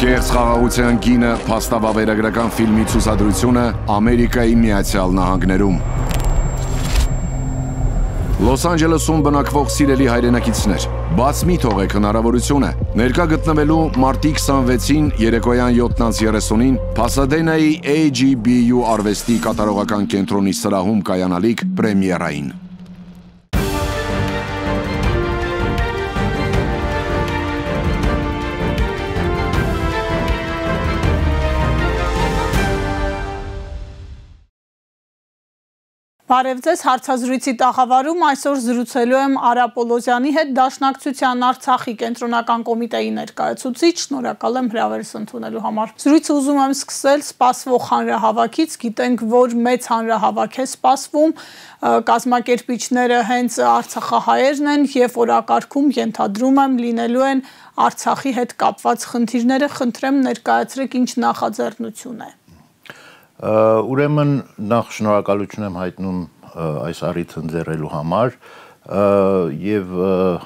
Կեղծ խաղաղության գինը փաստավավերագրական ֆիլմի ցուցադրությունը Ամերիկայի Միացյալ Նահանգներում։ Լոս Անջելեսում բնակվող սիրելի հայրենակիցներ, բաց մի թողեք հնարավորությունը ներկա գտնվելու մարտի 26-ին երեկոյան 7:30-ին Փասադենայի AGBU արվեստի կատարողական կենտրոնի սրահում կայանալիք պրեմիերային։ Բարև ձեզ, հարցազրույցի տաղավարում այսօր զրուցելու եմ Արա Պոլոզյանի հետ, Դաշնակցության Արցախի կենտրոնական կոմիտեի ներկայացուցիչ, շնորհակալ եմ հրավերս ընդունելու համար։ Զրույցը ուզում եմ սկսել սպասվող հանրահավաքից, գիտենք, որ մեծ հանրահավաք է սպասվում, կազմակերպիչները հենց արցախահայերն են և օրակարգում ենթադրում եմ լինելու են Արցախի հետ կապված խնդիրները, խնդրեմ ներկայացրեք ինչ նախաձեռնություն է։ Ուրեմն նախ շնորհակալություն եմ հայտնում այս առիթը ընձեռելու համար եւ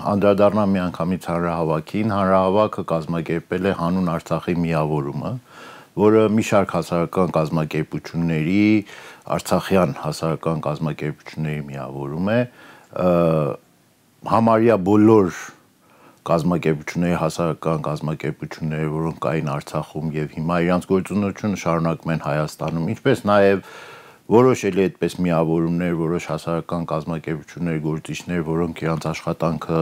անդրադառնամ միանգամից հանրահավաքին։ Հանրահավաքը կազմակերպել է Հանուն Արցախի միավորումը, որը մի շարք հասարակական կազմակերպությունների, արցախյան հասարակական կազմակերպությունների միավորում է, համարյա բոլոր կազմակերպությունների, հասարակական կազմակերպությունները, որոնք կային Արցախում եւ հիմա իրանց գործունեությունը շարունակում են Հայաստանում, ինչպես նաեւ որոշ էլի այդպես միավորումներ, որոշ հասարակական կազմակերպությունների գործիչներ, որոնք իրանց աշխատանքը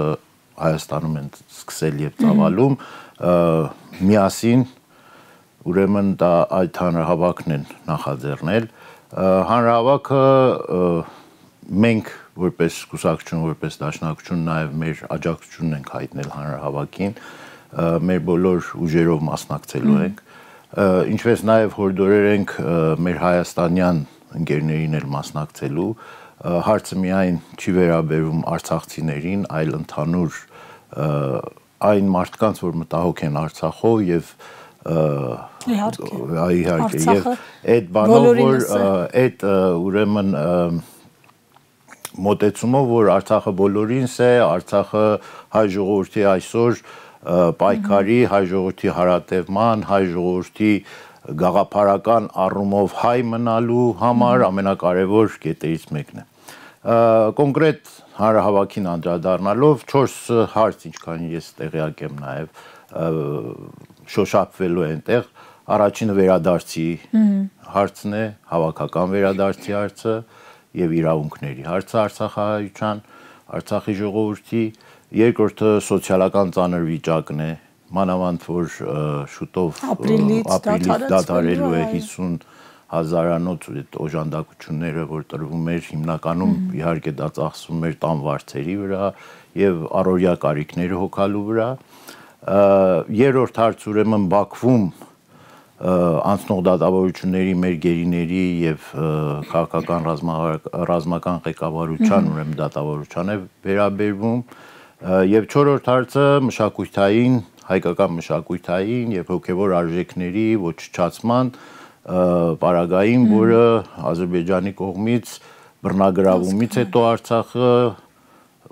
Հայաստանում են սկսել եւ ծավալում, միասին ուրեմն դա այդ հանրահավաքն են նախաձեռնել։ Հանրահավաքը մենք որպես կուսակցություն, որպես դաշնակցություն նաև մեր աջակցությունն ենք հայտնել հանրահավաքին, մեր բոլոր ուժերով մասնակցելու ենք, ինչպես նաև հորդորել ենք մեր հայաստանյան ընկերներին էլ մասնակցելու, հարցը միայն չի վերաբերում արցախցիներին, այլ ընդհանուր այն մարդկանց, որ մտահոգ են Արցախով եւ իհարկե եւ այդ բանով որ այդ ուրեմն մոտեցումով, որ Արցախը բոլորինս է, Արցախը հայ ժողովրդի այսօր պայքարի, հայ ժողովրդի հարատևման, հայ ժողովրդի գաղափարական առումով հայ մնալու համար ամենակարևոր կետերից մեկն է։ Կոնկրետ հանրահավաքին անդրադառնալով 4 հարց, ինչքան ես տեղյակ եմ նաև, շոշափվելու է այնտեղ։ Առաջինը վերադարձի հարցն է, հավաքական վերադարձի հարցը եւ իրավունքների հարցը Արցախահայության, Արցախի ժողովրդի, երկրորդը սոցիալական ծանր վիճակն է, մանավանդ որ շուտով ապրիլից դադարելու է 50,000-անոց օժանդակությունները, որ տրվում էր հիմնականում իհարկե դա ծախսվում էր տան վարձերի վրա եւ առօրյա կարիքները հոգալու վրա։ Երրորդ հարց ուրեմն Բաքվում անցնող դատավորությունների մեր գերիների եւ քաղաքական ռազմական ղեկավարության ուրեմն դատավորության է վերաբերվում եւ չորրորդ հարցը մշակութային, հայկական մշակութային եւ հոգեվոր արժեքների ոչնչացման պարագային, որը Ադրբեջանի կողմից բռնագրավումից հետո Արցախը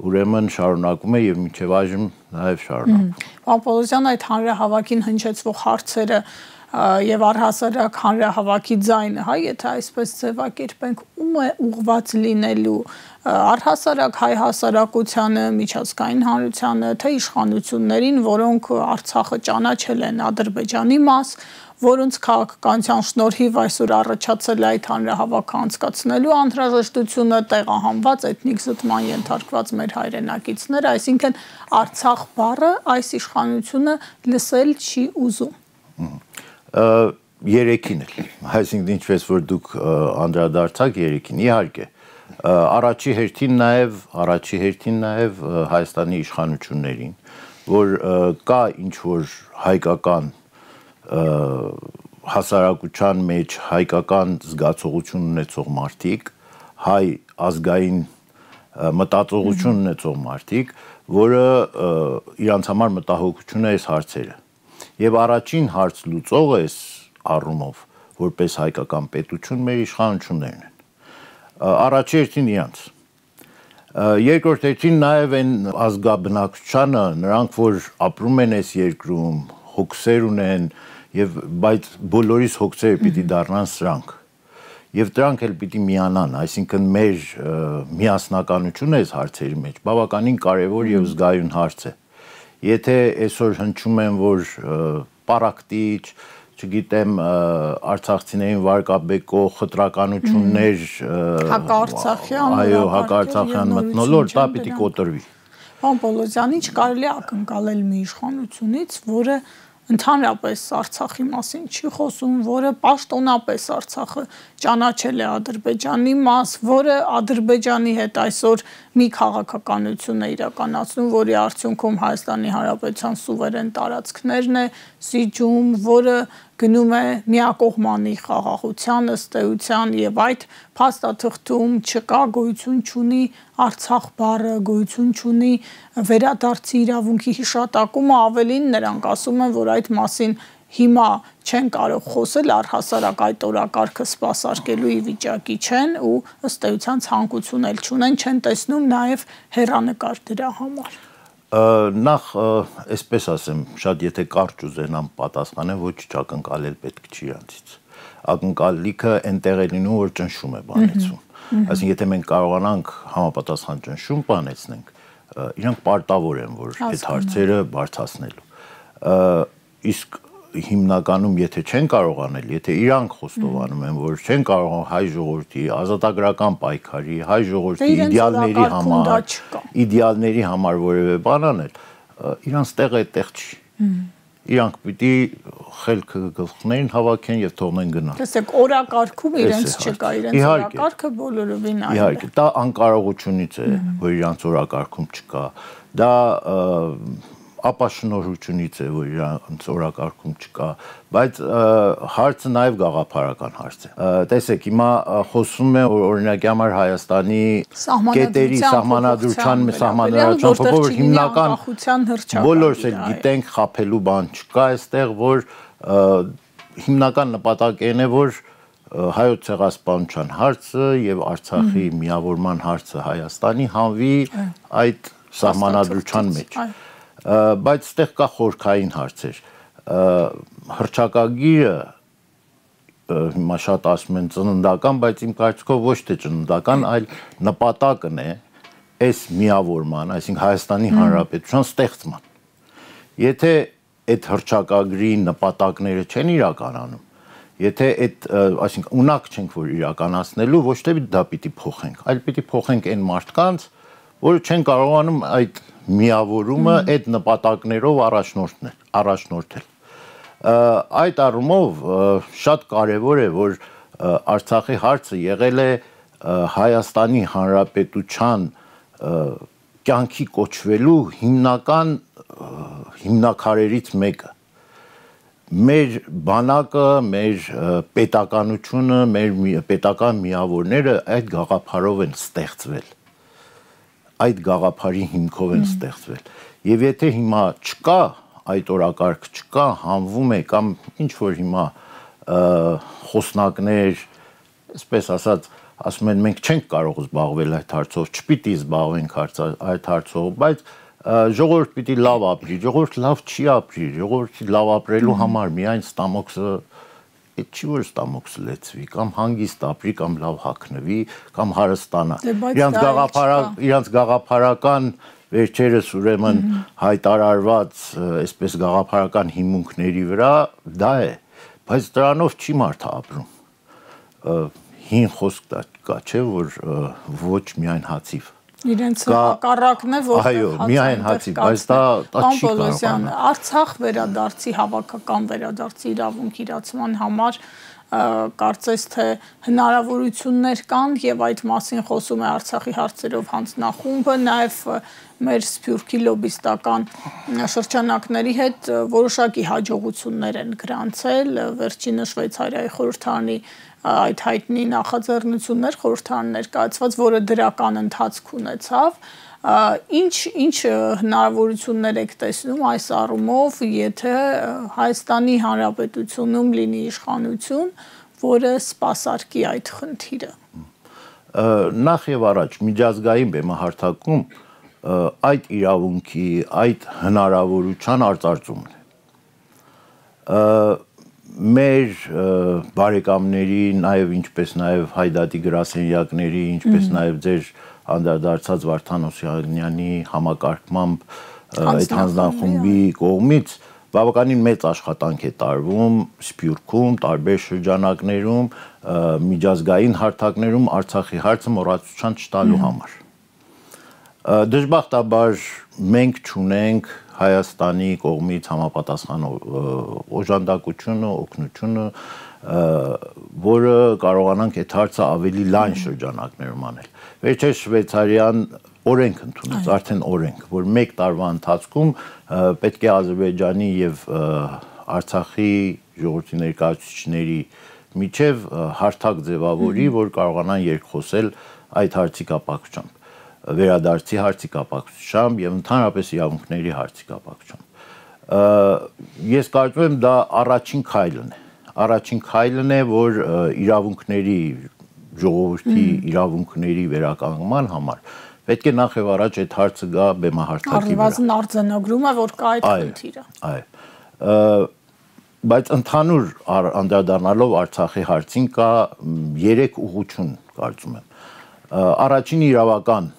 ուրեմն շարունակում է եւ մինչեւ այժմ նաեւ շարունակում։ Պարոն Պոլոզյան, այդ հանրահավաքին հնչեցվող հարցերը եւ առհասարակ հանրահավաքի ձայնը, հա, եթե այսպես ձևակերպենք, ում է ուղված լինելու առհասարակ հայ հասարակությանը, միջազգային հանրությանը, թե իշխանություններին, որոնք Արցախը ճանաչել են Ադրբեջանի մաս, որոնց քաղաքականության շնորհիվ այսօր առաջացել է այդ հանրահավաքը անցկացնելու անհրաժեշտությունը, տեղահանված էթնիկ զտման ենթարկված մեր հայրենակիցները, այսինքն Արցախ բառը այս իշխանությունը լսել չի ուզում։ Երեքին էլ, այսինքն ինչպես որ դուք անդրադարձաք երեքին, իհարկե, առաջի հերթին նաև Հայաստանի իշխանություններին, որ կա ինչ-որ հայկական հասարակության մեջ հայկական զգացողություն ունեցող մարդիկ, հայ ազգային մտածողություն ունեցող մարդիկ, որը իրանց համար մտահոգություն է այս հարցերը։ Եվ առաջին հարց լուծողը այս առումով, որպես հայկական պետություն մեր իշխանություններն են։ Առաջի հերթին իրանց։ Երկրորդ հերթին նաև այն ազգաբնակչությանը, նրանք որ ապրում են այս երկրում, հոգսեր ունեն, եւ բայց բոլորիս հոգսերը պիտի դառնան սրանք։ Եվ դրանք էլ պիտի միանան, այսինքն մեր միասնականությունը այս հարցերի մեջ բավականին կարևոր եւ զգայուն հարց է։ Եթե այսօր հնչում են, որ պարակտիչ, չգիտեմ, արցախցիներին վարկաբեկող խտրականություններ հակաարցախյան, այո, հակաարցախյան մթնոլորտ, դա պիտի կոտրվի։ Պարոն Պոլոսյան, ինչ կարելի է ակնկալել մի իշխանությունից, որը ընդհանրապես Արցախի մասին չի խոսում, որը պաշտոնապես Արցախը ճանաչել է Ադրբեջանի մաս, որը Ադրբեջանի հետ այսօր մի քաղաքականություն է իրականացնում, որի արդյունքում Հայաստանի Հանրապետության սուվերեն տարածքներն է սիջում, որը գնում է միակողմանի խաղաղության ըստ էության եւ այդ փաստաթղթում չկա գոյություն չունի Արցախ բառը, գոյություն չունի վերադարձի իրավունքի հիշատակումը, ավելին նրանք ասում են, որ այդ մասին հիմա չեն կարող խոսել, առհասարակ այդ օրակարգը սպասարկելու ի վիճակի չեն ու ըստ էության ցանկություն էլ չունեն, չեն տեսնում նաեւ հեռանկար դրա համար։ Նախ, այսպես ասեմ, շատ եթե կարճ ուզենամ պատասխանեմ, ոչ չակնկալել պետք չի իրանցից։ Ակնկալիքը այնտեղ է լինում, որ ճնշում է բանեցում։ Այսինքն, եթե մենք կարողանանք համապատասխան ճնշում բանեցնենք, իրանք պարտավոր են, որ այդ հարցերը բարձրացնելու։ Իսկ հիմնականում եթե չեն կարողանել, եթե իրանք խոստովանում են, որ չեն կարող հայ ժողովրդի ազատագրական պայքարի, հայ ժողովրդի իդեալների համար որևէ բան անել, իրանց տեղը այդտեղ չի։ Իրանք պիտի խելքը գլխներին հավաքեն եւ թողնեն գնալ։ Տեսեք, օրակարգում իրենց չկա, իրենց օրակարգը բոլորովին այլ է։ Իհարկե, դա անկարողությունից է, որ իրանց օրակարգում չկա։ Դա ապաշնորհությունից է, որ իրանց օրակարգում չկա, բայց հարցը նաև գաղափարական հարց է։ Տեսեք, հիմա խոսում է օրինակի համար Հայաստանի կետերի սահմանադրության փոփոխ, հիմնական բոլորս էլ գիտենք, խաբելու բան չկա այստեղ, որ հիմնական նպատակն է, որ հայոց ցեղասպանության հարցը եւ Արցախի միավորման հարցը Հայաստանի հանվի այդ սահմանադրության մեջ։ Բայց այդտեղ կա խորքային հարցեր։ Հռչակագիրը հիմա շատ ասում են ծննդական, բայց իմ կարծիքով ոչ թե ծննդական, այլ նպատակն է այս միավորման, այսինքն Հայաստանի Հանրապետության ստեղծման։ Եթե այդ հռչակագրի նպատակները չեն իրականանում, եթե այդ, այսինքն ունակ չենք որ իրականացնելու, ոչ թե դա պիտի փոխենք, այլ պիտի փոխենք այն մարդկանց, որը չեն կարողանում այդ միավորումը այդ նպատակներով առաջնորդել։ Այդ առումով շատ կարևոր է, որ Արցախի հարցը եղել է Հայաստանի Հանրապետության կյանքի կոչվելու հիմնական հիմնաքարերից մեկը։ Մեր բանակը, մեր պետականությունը, մեր պետական միավորները այդ գաղափարով են ստեղծվել։ Այդ գաղափարի հիմքով են ստեղծվել։ Եվ եթե հիմա չկա, այդ օրակարգ չկա, հանվում է կամ ինչ որ հիմա խոսնակներ, այսպես ասած, ասում են մենք չենք կարող զբաղվել այդ հարցով, չպիտի զբաղվենք այդ հարցով, բայց ժողովուրդ պիտի լավ ապրի, ժողովուրդ լավ չի ապրի, ժողովրդի լավ ապրելու համար միայն ստամոքսը Այդ չի որ ստամոքսը լեցվի, կամ հանգիստ ապրի, կամ լավ հագնվի, կամ հարստանա։ Իրանց գաղափարական վերջերս ուրեմն հայտարարված այսպես գաղափարական հիմունքների վրա դա է, բայց դրանով չի մարդը ապրում։ Հին խոսք կա, չէ, որ ոչ միայն հացիվ։ Իրենց հակառակն է, որ այո, միայն հացի, բայց դա չի կարող։ Արցախ վերադարձի հավաքական վերադարձի իրավունք իրացման համար կարծես թե հնարավորություններ կան եւ այդ մասին խոսում է Արցախի հարցերով հանձնախումբը, նաեւ մեր Սփյուռքի լոբիստական շրջանակների հետ որոշակի հաջողություններ են գրանցել, վերջինը Շվեյցարիայի խորհրդարանի այդ հայտնի նախաձեռնություններ խորհրդարան ներկայացված, որը դրական ընթացք ունեցավ, ինչ հնարավորություններ եք տեսնում այս առումով, եթե Հայաստանի Հանրապետությունում լինի իշխանություն, որը սպասարկի այդ խնդիրը։ Նախ եւ առաջ միջազգային բեմահարթակում այդ իրավունքի, այդ հնարավորության արծարծումն է։ մեր բարեկամների, նաև ինչպես նաև Հայդատի գրասենյակների, ինչպես նաև ձեր անդրադարձած Վարդան Օսյանյանի համակարգմամբ այդ հանձնախումբի կողմից բավականին մեծ աշխատանք է տարվում Սփյուռքում, տարբեր շրջանակներում, միջազգային հարթակներում Արցախի հարցը մոռացության չտալու համար։ Դժբախտաբար մենք չունենք Հայաստանի կողմից համապատասխան օժանդակությունը, օգնությունը, որը կարողանանք այդ հարցը ավելի լայն շրջանակներում անել։ Վերջերս շվեյցարիան օրենք ընդունեց, արդեն օրենք, որ 1 տարվա ընթացքում պետք է Ադրբեջանի եւ Արցախի ժողովրդի ներկայացուցիչների միջև հարթակ ձևավորի, որ կարողանան երկխոսել այդ հարցի կապակցությամբ, վերադարձի հարցի կապակցությամբ եւ ընդհանրապես իրավունքների հարցի կապակցությամբ։ Ես կարծում եմ դա առաջին քայլն է։ Առաջին քայլն է, որ իրավունքների ժողովրդի իրավունքների վերականգնման համար պետք է նախ եւ առաջ այդ հարցը գա բեմահարթակի վրա։ Առնվազն արձանագրում է, որ կա այդ խնդիրը։ Այո։ Բայց ընդհանուր անդրադառնալով Արցախի հարցին կա 3 ուղղություն, կարծում եմ։ Առաջին իրավական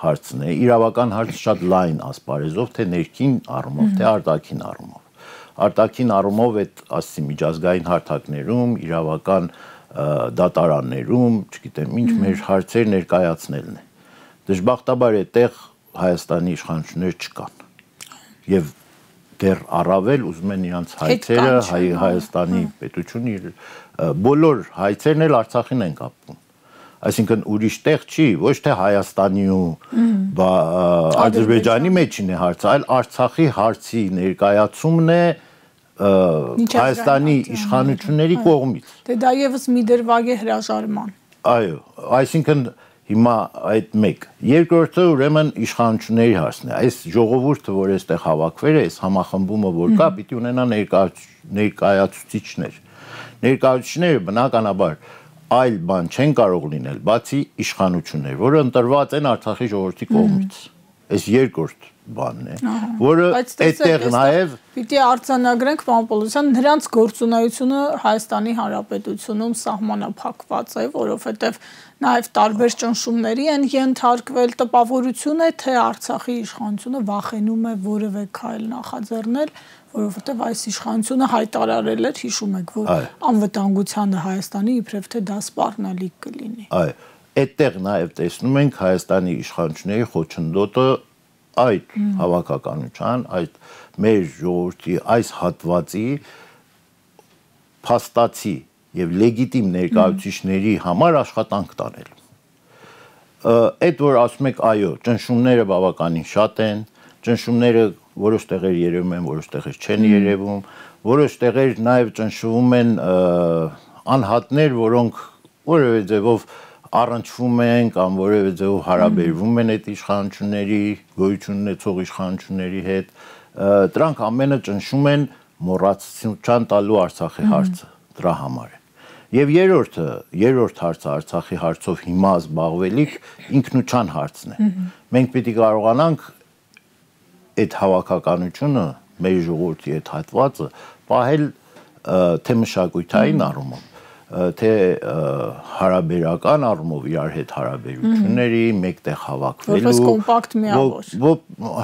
հարցն է։ Իրավական հարցը շատ լայն ասպարեզով, թե ներքին առումով, թե արտաքին առումով։ Արտաքին առումով այդ ասի միջազգային հարթակներում, իրավական դատարաններում, չգիտեմ, ինչ մեր հարցեր ներկայացնելն է։ Դժբախտաբար այդտեղ Հայաստանի իշխանություններ չկան։ Եվ դեռ առավել ուզում են իրանց հայցերը Հայաստանի պետությունը բոլոր հայցերն էլ Արցախին են կապվում։ Այսինքն ուրիշ տեղ չի, ոչ թե Հայաստանի ու Ադրբեջանի մեջին է հարցը, այլ Արցախի հարցի ներկայացումն է Հայաստանի իշխանությունների կողմից։ Դե դա եւս մի դրվագ է հրաժարման։ Այո, այսինքն հիմա այդ մեկ։ Երկրորդը ուրեմն իշխանությունների հարցն է։ Այս ժողովուրդը, որ այստեղ հավաքվել է, այս համախմբումը, որ կա, պիտի ունենա ներկայացուցիչներ։ Ներկայացուցիչները բնականաբար այլ բան չեն կարող լինել, բացի իշխանություններ, որը ընտրված են Արցախի ժողովրդի կողմից։ Այս երկրորդ բանն է, որը այդտեղ նաև պիտի արձանագրենք Պամպոլոսյան, նրանց գործունեությունը Հայաստանի Հանրապետությունում սահմանափակված է, որովհետև նաև տարբեր ճնշումների են ենթարկվել, տպավորություն է, թե Արցախի իշխանությունը վախենում է որևէ քայլ նախաձեռնել, որովհետև այս իշխանությունը հայտարարել էր, հիշում եք, որ անվտանգությանը Հայաստանի իբրև թե դա սպառնալիք կլինի։ Այո, այդտեղ նաև տեսնում ենք Հայաստանի իշխանությունների խոչընդոտը այդ հավաքականության, այդ մեր ժողովրդի այս հատվածի փաստացի եւ լեգիտիմ ներկայացուցիչների համար աշխատանք տանելու։ Այդ որ ասում եք, այո, ճնշումները բավականին շատ են, ճնշումները որոշ տեղեր երևում են, որոշ տեղեր չեն երևում, որոշ տեղեր նաև ճնշվում են անհատներ, որոնք որևէ ձևով առնչվում են կամ որևէ ձևով հարաբերվում են այդ իշխանությունների, գոյություն ունեցող իշխանությունների հետ, դրանք ամենը ճնշում են մոռացության տալու Արցախի հարցը, դրա համար է։ Եվ երրորդ հարցը Արցախի հարցով հիմա զբաղվելիք ինքնության հարցն է։ Մենք պիտի կարողանանք այդ հավաքականությունը, մեր ժողովրդի այդ հատվածը պահել թե մշակութային առումով, թե հարաբերական առումով իրար հետ հարաբերությունների, մեկտեղ հավաքվելու, որպես կոմպակտ միավոր։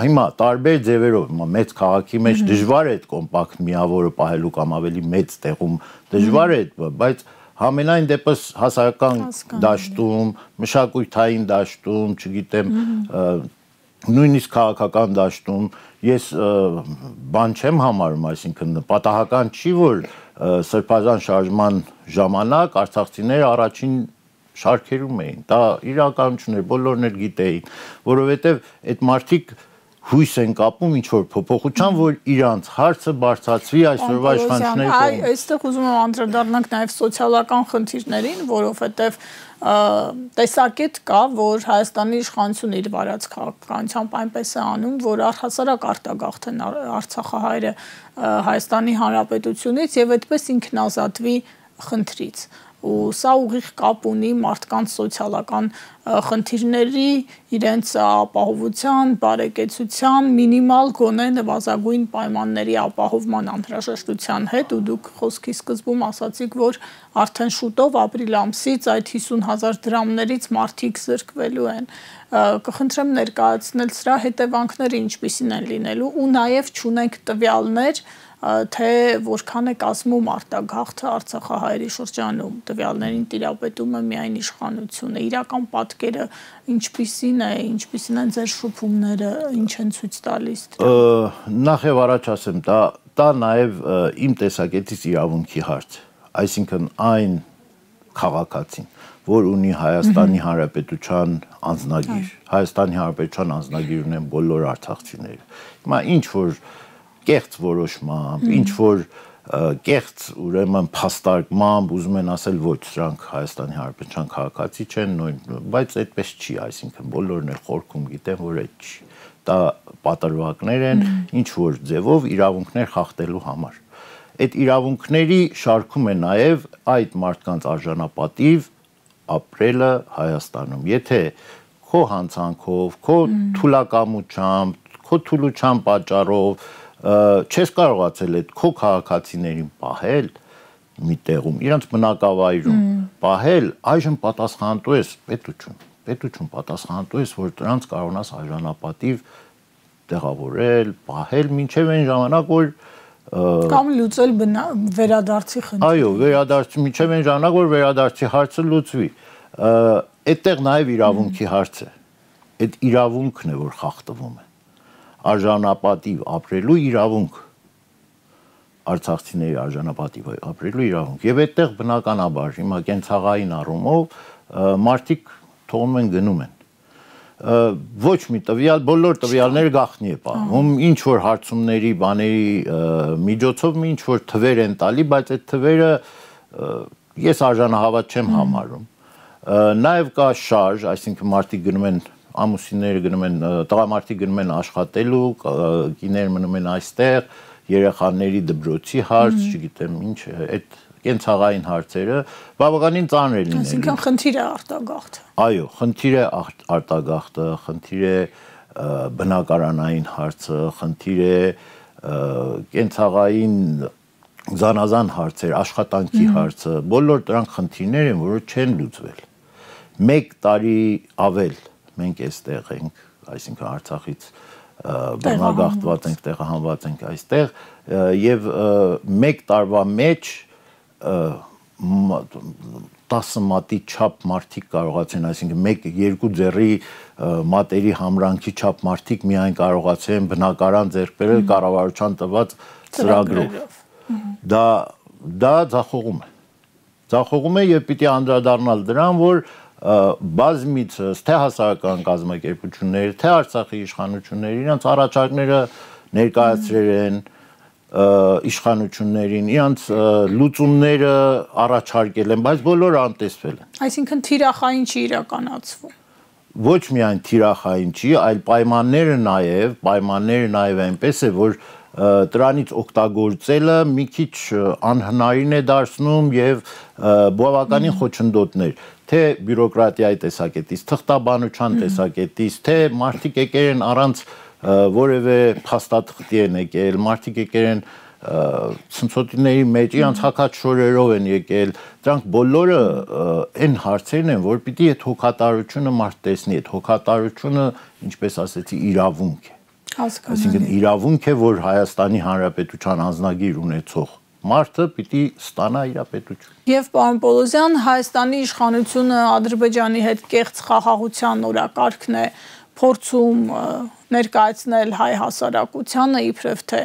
Հիմա տարբեր ձևերով, մեծ քաղաքի մեջ դժվար է այդ կոմպակտ միավորը պահելու կամ ավելի մեծ տեղում դժվար է, բայց համենայն դեպս հասարակական դաշտում, մշակութային դաշտում, չգիտեմ, նույնիսկ քաղաքական դաշտում ես բան չեմ համարում, այսինքն պատահական չի, որ Սրբազան շարժման ժամանակ արցախցիները առաջին շարքերում էին, դա իրականություն էր, բոլորն էլ գիտեին, որովհետև այդ մարդիկ հույս են կապում ինչ-որ փոփոխության, որ իրանց հարցը բարձրացվի այսօրվա իշխանությունների կողմից։ Այստեղ ուզում եմ անդրադառնանք նաև սոցիալական խնդիրներին, որովհետև տեսակետ կա, որ Հայաստանի իշխանությունը իր վարած քաղաքականությամբ այնպես է անում, որ առհասարակ արտագաղթ են Արցախահայերը Հայաստանի Հանրապետությունից եւ այդպես ինքնազատվի խնդրից։ ու սա ուղիղ կապ ունի մարդկանց սոցիալական խնդիրների, իրենց ապահովության, բարեկեցության, մինիմալ գոնե նվազագույն պայմանների ապահովման անհրաժեշտության հետ ու դուք խոսքի սկզբում ասացիք, որ արդեն շուտով ապրիլ ամսից այդ 50,000 դրամներից մարդիկ զրկվելու են։ Կխնդրեմ ներկայացնել սրա հետևանքները ինչպիսին են լինելու ու նաև չունենք տվյալներ թե որքան է կազմում արտագաղթը Արցախահայերի շրջանում, տվյալներին տիրապետում է միայն իշխանությունը, իրական պատկերը ինչպիսին են ձեր շփումները, ինչ են ցույց տալիս։ Նախ եւ առաջ ասեմ, դա նաեւ իմ տեսակետից իրավունքի հարց, այսինքն այն քաղաքացին, որ ունի Հայաստանի Հանրապետության անձնագիր, Հայաստանի Հանրապետության անձնագիր ունեն բոլոր արցախցիները։ Հիմա ինչ որ կեղծ որոշմամբ, ինչ որ կեղծ ուրեմն փաստարկմամբ ուզում են ասել ոչ, սրանք Հայաստանի Հանրապետության քաղաքացի չեն, բայց այդպես չի, այսինքն բոլորն էլ խորքում գիտեն, որ այդ չի։ Դա պատրվակներ են, ինչ որ ձևով իրավունքներ խախտելու համար։ Այդ իրավունքների շարքում է նաև այդ մարդկանց արժանապատիվ ապրելը Հայաստանում։ Եթե քո հանցանքով, քո թուլակամությամբ, քո թուլության պատճառով չես կարողացել այդ քո քաղաքացիներին պահել մի տեղում, իրենց բնակավայրում պահել, այժմ պատասխանատու ես պետություն պատասխանատու ես, որ դրանց կարողանաս արժանապատիվ տեղավորել, պահել մինչև այն ժամանակ, որ կամ լուծել վերադարձի խնդիրը։ Այո, վերադարձի մինչև այն ժամանակ, որ վերադարձի հարցը լուծվի։ Այդտեղ նաև իրավունքի հարց է։ Այդ իրավունքն է, որ խախտվում է։ Արժանապատիվ ապրելու իրավունք, արցախցիների արժանապատիվ ապրելու իրավունք, եւ այդտեղ բնականաբար հիմա կենցաղային առումով մարդիկ թողնում են գնում են։ Ոչ մի տվյալ, բոլոր տվյալները գաղտնի է պահում, ինչ որ հարցումների, բաների միջոցով ինչ որ թվեր են տալի, բայց այդ թվերը ես արժանահավատ չեմ համարում։ Նաեւ կա շարժ, այսինքն մարդիկ գնում են ամուսինները գնում են, տղամարդիկ գնում են աշխատելու, կիները մնում են այստեղ, երեխաների դպրոցի հարց, չգիտեմ ինչ, այդ կենցաղային հարցերը բավականին ծանր է լինելու։ Այսինքն խնդիր է արտագաղթը։ Այո, խնդիր է արտագաղթը, խնդիր է բնակարանային հարցը, խնդիր է կենցաղային զանազան հարցեր, աշխատանքի հարցը, բոլոր դրանք խնդիրներ են, որը չեն լուծվել։ 1 տարի ավել մենք այստեղ ենք, այսինքն Արցախից բռնագաղթված ենք, տեղահանված ենք այստեղ եւ 1 տարվա մեջ 10 մատի չափ մարդիկ կարողացեն, այսինքն 1-2 ձեռի մատերի համրանքի չափ մարդիկ միայն կարողացեն բնակարան ձեռք բերել կառավարության տված ծրագրով։ Դա ձախողում է։ Ձախողում է եւ պիտի անդրադառնալ դրան, որ բազմիցս թե հասարակական կազմակերպությունները, թե Արցախի իշխանությունները իրենց առաջարկները ներկայացրել են իշխանություններին, իրենց լուծումները առաջարկել են, բայց բոլորը անտեսվել են։ Այսինքն թիրախային չի իրականացվում։ Ոչ միայն թիրախային չի, այլ պայմանները նաև այնպես է, որ դրանից օգտագործելը մի քիչ անհնարին է դարձնում եւ բավականին խոչընդոտներ, թե բյուրոկրատիայի տեսակետից, թղթաբանության տեսակետից, թե մարդիկ եկել են առանց որևէ փաստաթղթի են եկել, մարդիկ եկել են ցնցոտիների մեջ, իրանց հակաչորերով են եկել, դրանք բոլորը այն հարցերն են, որ պիտի այդ հոգատարությունը մարդ տեսնի, այդ հոգատարությունը, ինչպես ասեցի, իրավունք է։ Այսինքն իրավունք է, որ Հայաստանի Հանրապետության անձնագիր ունեցող մարդը պիտի ստանա իր պետություն։ Եվ պարոն Պոլոզյան, Հայաստանի իշխանությունը Ադրբեջանի հետ կեղծ խաղաղության օրակարգն է փորձում ներկայացնել հայ հասարակությանը, իբրև թե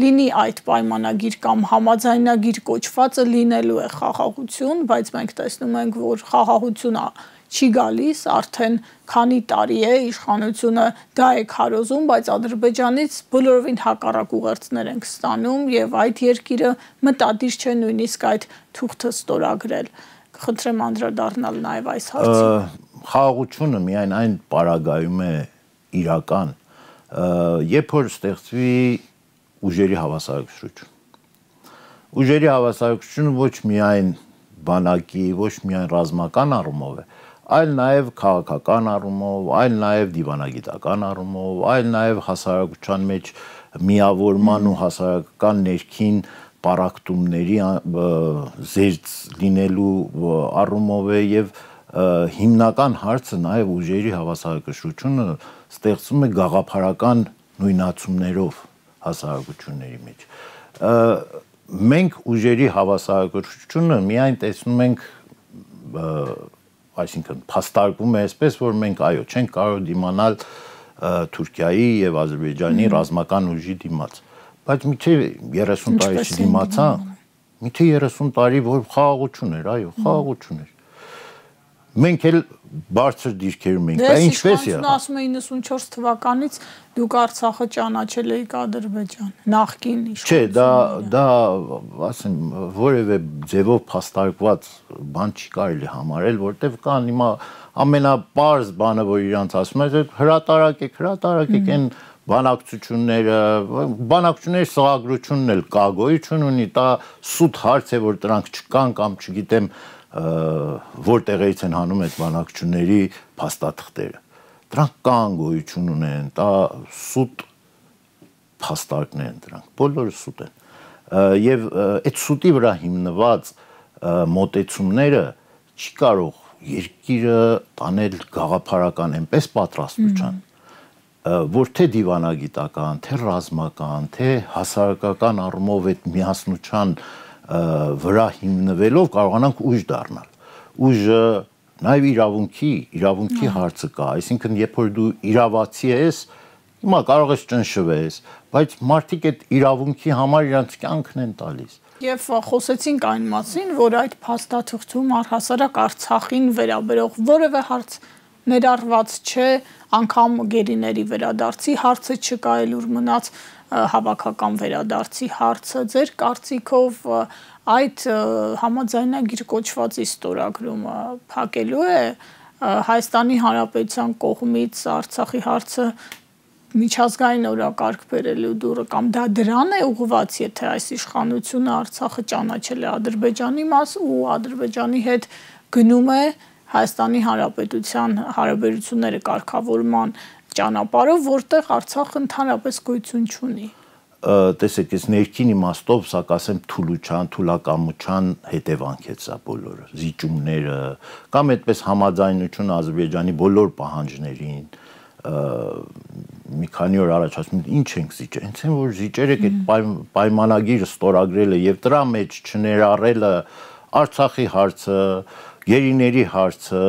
լինի այդ պայմանագիր կամ համաձայնագիր կոչվածը լինելու է խաղաղություն, բայց մենք տեսնում ենք, որ խաղաղությունը չի գալիս, արդեն քանի տարի է իշխանությունը դա է քարոզում, բայց Ադրբեջանից բոլորովին հակառակ ուղերձներ ենք ստանում եւ այդ երկիրը մտադիր չէ նույնիսկ այդ թուղթը ստորագրել։ Կխնդրեմ անդրադառնալ նաեւ այս հարցին։ Խաղաղությունը միայն այն պարագայում է իրական, երբ որ ստեղծվի ուժերի հավասարակշռություն։ Ուժերի հավասարակշռությունը ոչ միայն բանակի ոչ միայն ռազմական առումով է, այլ նաև քաղաքական առումով, այլ նաև դիվանագիտական առումով, այլ նաև հասարակության մեջ միավորման ու հասարակական ներքին պարակտումների զերծ լինելու առումով է եւ հիմնական հարցը նաև ուժերի հավասարակշռությունը ստեղծում է գաղափարական նույնացումներով հասարակությունների մեջ։ Մենք ուժերի հավասարակշռությունը միայն տեսնում ենք, այսինքն փաստարկվում է այսպես, որ մենք այո, չենք կարող դիմանալ Թուրքիայի եւ Ադրբեջանի ռազմական ուժի դիմաց, բայց միթե 30 տարի չդիմացա, միթե 30 տարի որ խաղաղություն էր, այո, խաղաղություն էր։ Մենք էլ բարձր դիրքերում ենք, դա ինչպես եղավ։ Ասում է 94 թվականից դուք Արցախը ճանաչել եք Ադրբեջան, նախկին իշխանությունները։ Չէ, դա ասեմ, որևէ ձևով փաստարկված բան չի կարելի համարել, որտեվ կան հիմա ամենապարզ բանը, որ իրանց ասում է, հրատարակեք այն բանակցությունների սղագրությունն էլ կա, գոյություն ունի, դա սուտ հարց է, որ դրանք չկան կամ չգիտեմ որտեղից են հանում այդ բանակցությունների փաստաթղթերը։ Դրանք կան, գոյություն ունեն, դա սուտ փաստարկներ են դրանք, բոլորը սուտ են։ Եվ այդ սուտի վրա հիմնված մոտեցումները չի կարող երկիրը տանել գաղափարական այնպես պատրաստության, որ թե դիվանագիտական, թե ռազմական, թե հասարակական առումով այդ միասնության վրա հիմնվելով կարողանանք ուժ դառնալ։ Ուժը նաև իրավունքի հարցը կա, այսինքն երբ որ դու իրավացի ես, հիմա կարող ես ճնշվես, բայց մարդիկ այդ իրավունքի համար իրենց կյանքն են տալիս։ Եվ խոսեցինք այն մասին, որ այդ փաստաթղթում առհասարակ Արցախին վերաբերող որևէ հարց ներառված չէ, անգամ գերիների վերադարձի հարցը չկա, ուր մնաց հավաքական վերադարձի հարցը։ Ձեր կարծիքով այդ համաձայնագիր կոչվածի ստորագրումը փակելու է Հայաստանի Հանրապետության կողմից Արցախի հարցը միջազգային օրակարգ բերելու դուրը, կամ դա դրան է ուղղված, եթե այս իշխանությունը Արցախը ճանաչել է Ադրբեջանի մաս ու Ադրբեջանի հետ գնում է Հայաստանի Հանրապետության հարաբերությունները կարգավորման ճանապարհով, որտեղ Արցախը ընդհանրապես գոյություն չունի։ Տեսեք, այս ներքին իմաստով սա կասեմ թուլակամության հետևանք է սա բոլորը, զիջումները, կամ այդպես համաձայնություն Ադրբեջանի բոլոր պահանջներին, մի քանի օր առաջ ասում են, ինչ ենք զիջել, հենց են որ զիջերեք այդ պայմանագիրը ստորագրելը եւ դրա մեջ չներառելը Արցախի հարցը, գերիների հարցը,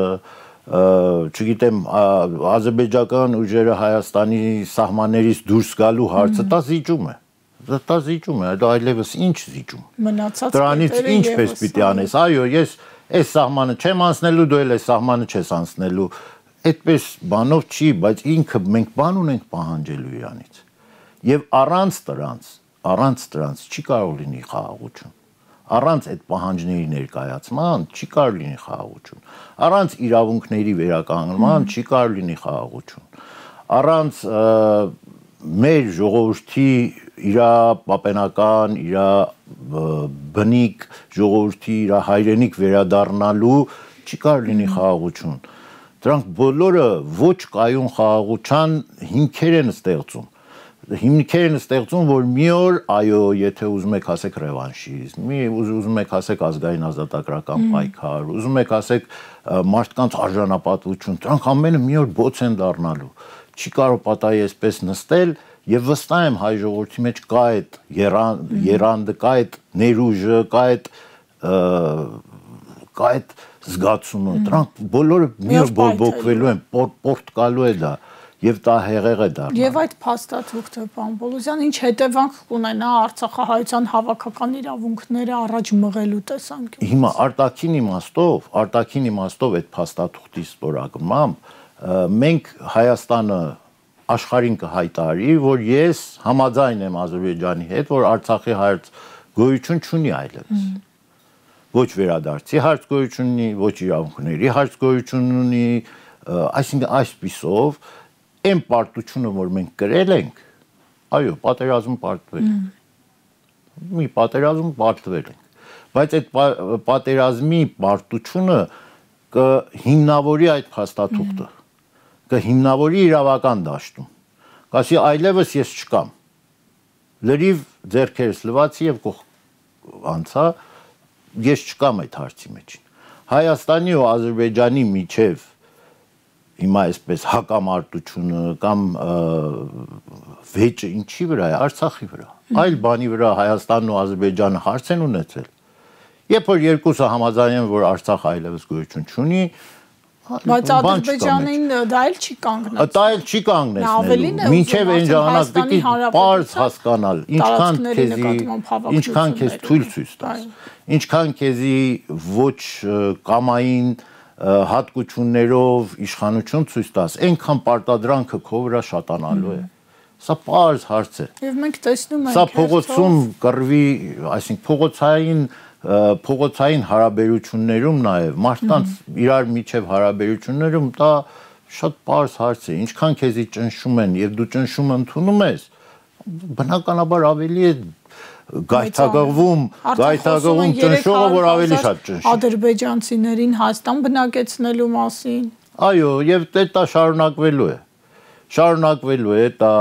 չգիտեմ, ադրբեջական ուժերը Հայաստանի սահմաններից դուրս գալու հարցը, դա զիջում է։ Դա զիջում է, դա այլևս ինչ զիջում։ Մնացած դրանից ինչպես պիտի անես։ Այո, ես այս սահմանը չեմ անցնելու, դու էլ այս սահմանը չես անցնելու։ Այդպես բանով չի, բայց ինքը մենք բան ունենք պահանջելու իրանից։ Եվ առանց դրանց չի կարող լինի խաղաղություն։ Առանց այդ պահանջների ներկայացման չի կարող լինի խաղաղություն։ Առանց իրավունքների վերականգնման չի կարող լինի խաղաղություն։ Առանց մեր ժողովրդի իր պապենական, իր բնիկ ժողովրդի իր հայրենիք վերադառնալու չի կարող լինի խաղաղություն։ Դրանք բոլորը ոչ կայուն խաղաղության հիմքեր են ստեղծում։ Հիմքեր են ստեղծում, որ մի օր, այո, եթե ուզում եք ասեք ռևանշիզմ, ուզում եք ասեք ազգային ազատագրական պայքար, ուզում եք ասեք մարդկանց արժանապատվություն, դրանք ամենը մի օր բոց են դառնալու։ Չի կարող պատահի այսպես նստել եւ վստահ եմ հայ ժողովրդի մեջ կա այդ երանդը, կա այդ ներուժը, կա այդ զգացումը, դրանք բոլորը մի օր բողբոքվելու են, պորտ գալու է դա եւ դա հեղեղ է դառնա։ Եվ այդ փաստաթուղթը, պարոն Պոլոսյան, ինչ հետևանք կունենա արցախահայության հավաքական իրավունքները առաջ մղելու տեսանկյունից։ Հիմա արտաքին իմաստով այդ փաստաթուղթի ստորագրմամբ մենք Հայաստանը աշխարհին կհայտարարի, որ ես համաձայն եմ Ադրբեջանի հետ, որ Արցախի հարց գոյություն չունի այլևս։ Ոչ վերադարձի հարց գոյություն ունի, ոչ իրավունքների հարց գոյություն ունի, այսինքն այսպիսով այն պարտությունը, որ մենք կրել ենք, այո, պատերազմ պարտվել ենք։ Մի պատերազմ պարտվել ենք։ բայց այդ պատերազմի պարտությունը կհիմնավորի այդ փաստաթուղթը, կհիմնավորի իրավական դաշտում, կասի այլևս ես չկամ, լրիվ ձեռքերս լվացի եւ անցա, ես չկամ այդ հարցի մեջ։ Հայաստանի ու Ադրբեջանի միջև հիմա այսպես հակամարտությունը կամ վեճը ինչի վրա է, Արցախի վրա, այլ բանի վրա Հայաստանն ու Ադրբեջանը հարց են ունեցել։ Երբ որ երկուսը համաձայն են, որ Արցախ այլևս գոյություն չունի, բայց Ադրբեջանին դա էլ չի կանգնեցել։ Դա էլ չի կանգնեցել։ Մինչև այն ժամանակ պիտի պարզ հասկանալ, ինչքան քեզ թույլ ցույց տաս, ինչքան քեզի ոչ կամային հատկություններով իշխանություն ցույց տաս, այնքան պարտադրանքը քո վրա շատանալու է։ Սա պարզ հարց է։ Եվ մենք տեսնում ենք, սա փողոցում կռվի, այսինքն փողոցային հարաբերություններում նաև մարդկանց իրար միջև հարաբերություններում դա շատ պարզ հարց է, ինչքան քեզի ճնշում են եւ դու ճնշումը ընդունում ես, բնականաբար ավելի է գայթակղվում ճնշողը, որ ավելի շատ ճնշի։ Ադրբեջանցիներին Հայաստան բնակեցնելու մասին։ Այո, եւ դա շարունակվելու է, դա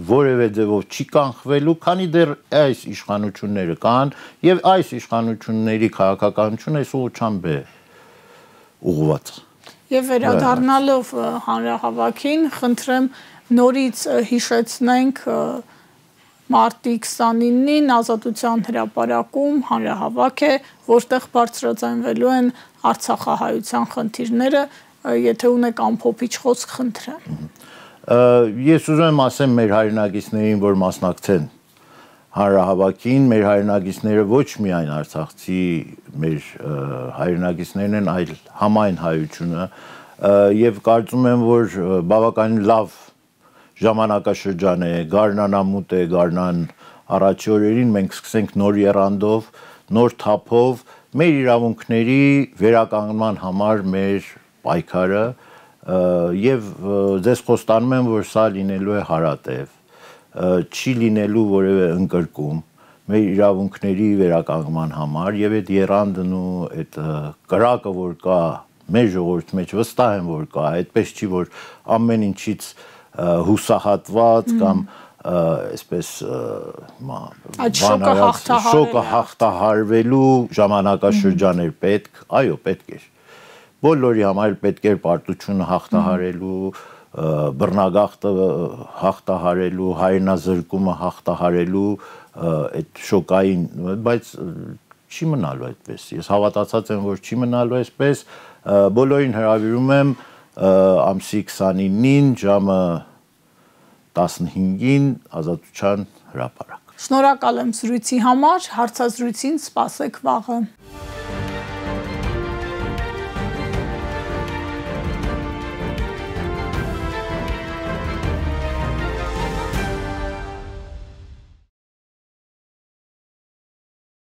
որևէ ձևով չի կանխվելու, քանի դեռ այս իշխանությունները կան եւ այս իշխանությունների քաղաքականությունը այս ուղղությամբ է ուղղված։ Եվ վերադառնալով հանրահավաքին, խնդրեմ նորից հիշեցնենք մարտի 29-ին Ազատության հրապարակում հանրահավաք է, որտեղ բարձրաձայնվելու են արցախահայության խնդիրները, եթե ունեք ամփոփիչ խոսք, խնդրեմ։ Ես ուզում եմ ասեմ մեր հայրենակիցներին, որ մասնակցեն հանրահավաքին, մեր հայրենակիցները ոչ միայն արցախցի մեր հայրենակիցներն են, այլ համայն հայությունը, եւ կարծում եմ, որ բավականին լավ ժամանակաշրջան է, գարնան ամուտ է, գարնան առաջի օրերին մենք սկսենք նոր եռանդով, նոր թափով մեր իրավունքների վերականգնման համար մեր պայքարը եւ ձեզ խոստանում եմ, որ սա լինելու է հարատև, չի լինելու որևէ ընկրկում մեր իրավունքների վերականգնման համար եւ այդ եռանդն ու այդ կրակը, որ կա մեր ժողովրդի մեջ, վստահ եմ, որ կա, այդպես չի, որ ամեն ինչից հուսահատված կամ այսպես շոկը հաղթահարվելու ժամանակաշրջան էր պետք, այո, պետք էր։ Բոլորի համար պետք էր պարտությունը հաղթահարելու, բռնագաղթը հաղթահարելու, հայրենազրկումը հաղթահարելու այդ շոկային, բայց չի մնալու այդպես։ Ես հավատացած եմ, որ չի մնալու այսպես, բոլորին հրավիրում եմ ամսի 29-ին ժամը 15-ին Ազատության հրապարակ։ Շնորհակալ եմ զրույցի համար, հարցազրույցին սպասեք վաղը։